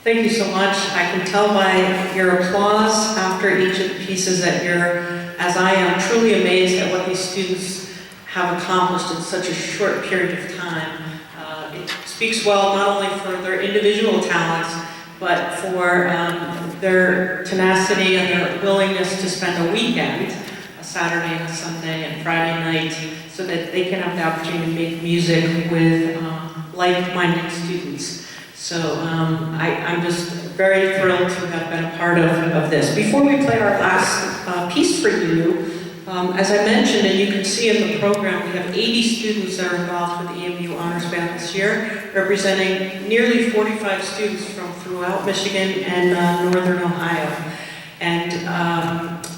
Thank you so much. I can tell by your applause after each of the pieces that you're, as I am, truly amazed at what these students have accomplished in such a short period of time. It speaks well not only for their individual talents, but for their tenacity and their willingness to spend a weekend, a Saturday and a Sunday and Friday night, so that they can have the opportunity to make music with like-minded students. So I'm just very thrilled to have been a part of this. Before we play our last piece for you, as I mentioned, and you can see in the program, we have 80 students that are involved with the EMU Honors Band this year, representing nearly 45 students from throughout Michigan and Northern Ohio. And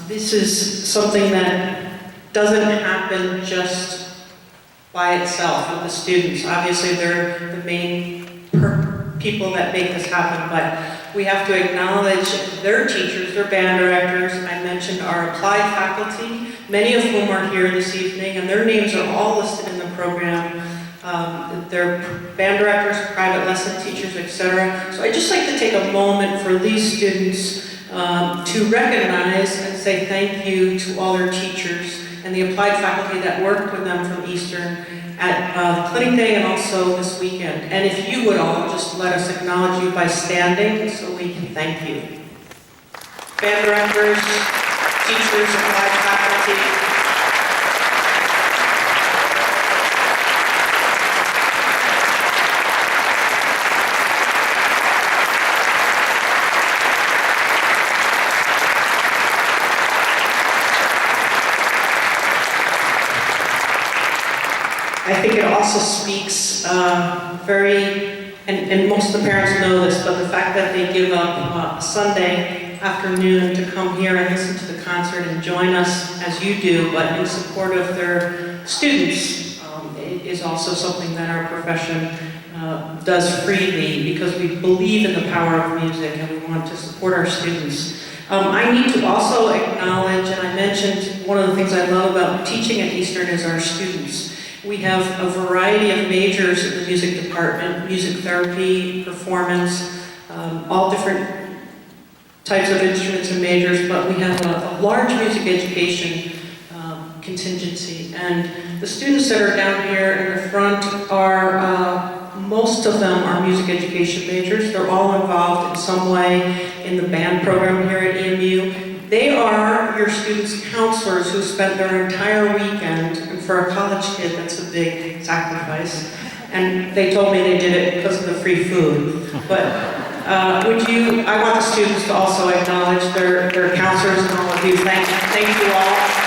this is something that doesn't happen just by itself with the students. Obviously, they're the main people that make this happen, but we have to acknowledge their teachers, their band directors. I mentioned our applied faculty, many of whom are here this evening, and their names are all listed in the program. They're band directors, private lesson teachers, etc. So I'd just like to take a moment for these students to recognize and say thank you to all their teachers and the applied faculty that worked with them from Eastern at Clinic Day and also this weekend. And if you would all just let us acknowledge you by standing so we can thank you. Band directors, teachers, applied faculty. I think it also speaks and most of the parents know this, but the fact that they give up a Sunday afternoon to come here and listen to the concert and join us as you do, but in support of their students, is also something that our profession does freely because we believe in the power of music and we want to support our students. I need to also acknowledge, and I mentioned one of the things I love about teaching at Eastern is our students. We have a variety of majors in the music department, music therapy, performance, all different types of instruments and majors, but we have a large music education contingency. And the students that are down here in the front are, most of them are music education majors. They're all involved in some way in the band program here at EMU. They are your students' counselors who spent their entire weekend, and for a college kid, that's a big sacrifice. And they told me they did it because of the free food. But I want the students to also acknowledge their counselors and all of you. Thank you all.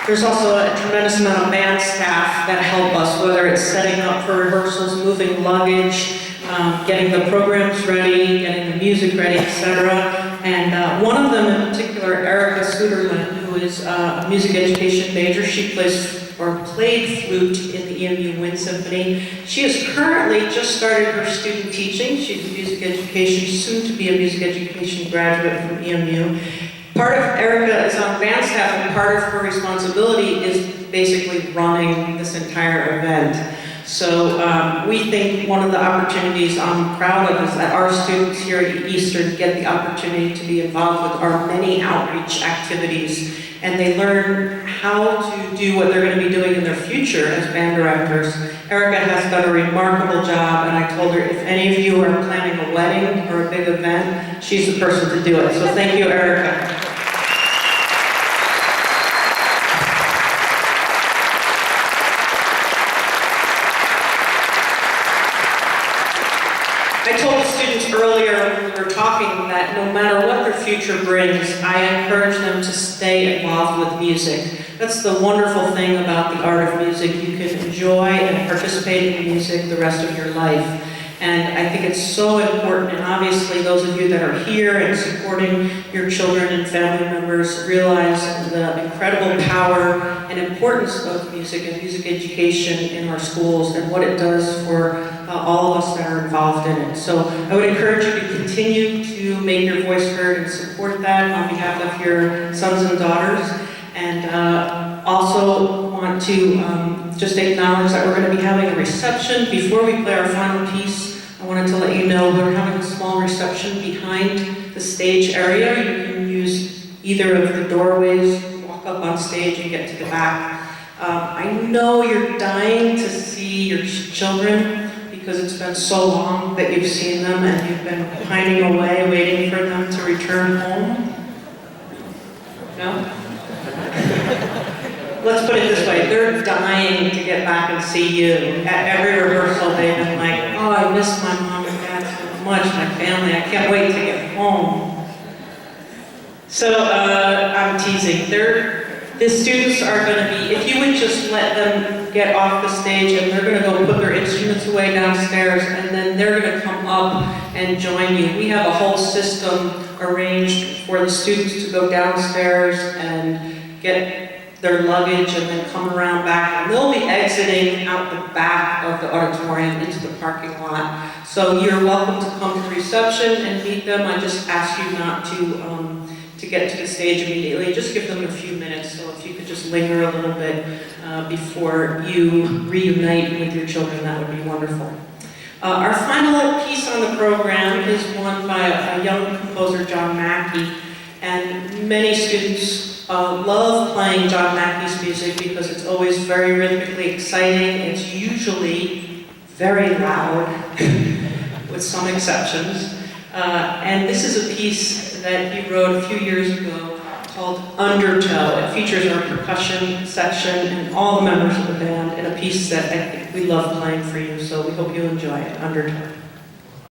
There's also a tremendous amount of band staff that help us, whether it's setting up for rehearsals, moving luggage, getting the programs ready, getting the music ready, etc. And one of them in particular, Erica Suderlin, who is a music education major. She played flute in the EMU Wind Symphony. She has currently just started her student teaching. She's a music education, soon to be a music education graduate from EMU. Part of Erica is on band staff, and part of her responsibility is basically running this entire event. So we think one of the opportunities I'm proud of is that our students here at Eastern get the opportunity to be involved with our many outreach activities, and they learn how to do what they're going to be doing in their future as band directors. Erica has done a remarkable job, and I told her if any of you are planning a wedding or a big event, she's the person to do it. So thank you, Erica. I told the students earlier when we were talking that no matter what their future brings, I encourage them to stay involved with music. That's the wonderful thing about the art of music. You can enjoy and participate in music the rest of your life. And I think it's so important, and obviously those of you that are here and supporting your children and family members realize the incredible power and importance of music and music education in our schools and what it does for all of us that are involved in it. So I would encourage you to continue to make your voice heard and support that on behalf of your sons and daughters. And also want to just acknowledge that we're going to be having a reception. Before we play our final piece, I wanted to let you know we're having a small reception behind the stage area. You can use either of the doorways, walk up on stage and get to the back. I know you're dying to see your children because it's been so long that you've seen them and you've been pining away, waiting for them to return home. No? Let's put it this way, they're dying to get back and see you. At every rehearsal, they've been like, oh, I miss my mom and dad so much, my family, I can't wait to get home. So, I'm teasing. The students are going to be, if you would just let them get off the stage and they're going to go put their instruments away downstairs and then they're going to come up and join you. We have a whole system arranged for the students to go downstairs and get their luggage and then come around back. And they'll be exiting out the back of the auditorium into the parking lot. So you're welcome to come to reception and meet them. I just ask you not to get to the stage immediately. Just give them a few minutes. So if you could just linger a little bit before you reunite with your children, that would be wonderful. Our final piece on the program is one by a young composer, John Mackey. And many students love playing John Mackey's music because it's always very rhythmically exciting. It's usually very loud, with some exceptions. And this is a piece that he wrote a few years ago called Undertow. It features our percussion section and all the members of the band in a piece that I think we love playing for you, so we hope you enjoy it, Undertow.